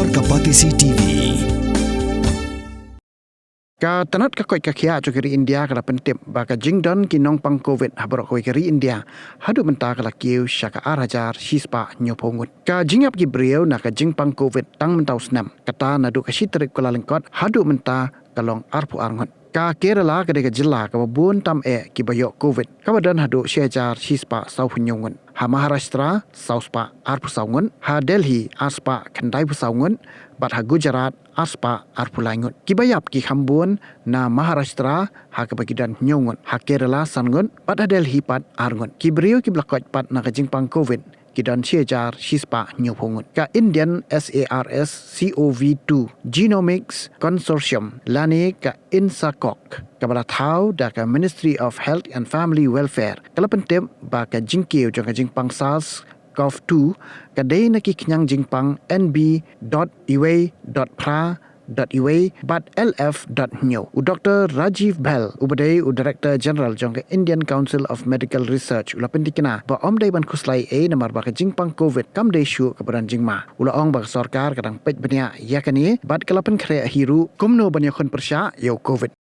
Warga Patisi TV. Ka tanat ka koi ka khia chokeri India kala pentip baka jingdon ki nong pang COVID habrok koi keri India hadu menta kala kiu shaka arajar hispa nyopongut ka jingap ki brio na ka jingpang COVID tang mentau snam kata nadu ka shitrik kala lengkot hadu menta kalong arpu arngot ka Kerala ka deka jilla ka babun tam ki bayo COVID ka badan hadu shejar hispa sau punyongun ha Maharashtra sauspa arpu saungun ha Delhi aspa kandai pu saungun bat ha Gujarat aspa arpulangut kibayap ki khambun na Maharashtra ha kabagidan nyongun ha Kerala sangun pat ha Delhi pat arngun kibrio ki blakot pat na ka jingpang COVID kidan shejar hispa nyopongut ka Indian SARS-CoV-2 Genomics Consortium lani ka INSACOG kabala thau da ka Ministry of Health and Family Welfare kala pentem ba ka jingkiu jong ka jingpang SARS-CoV-2 kadai na ki knyang jingpang nb.iway.pra.iway bat lf.nyo Dr. Rajiv Bell ubadai Director General jong ka Indian Council of Medical Research ula pentikina ba omdai ban kuslai namar ba ka jingpang COVID kam dai shu ka badan jingma ula ong ba sarkar kadang pej bania yakani bat kalapan khre hiru kumno banya khon persya yo COVID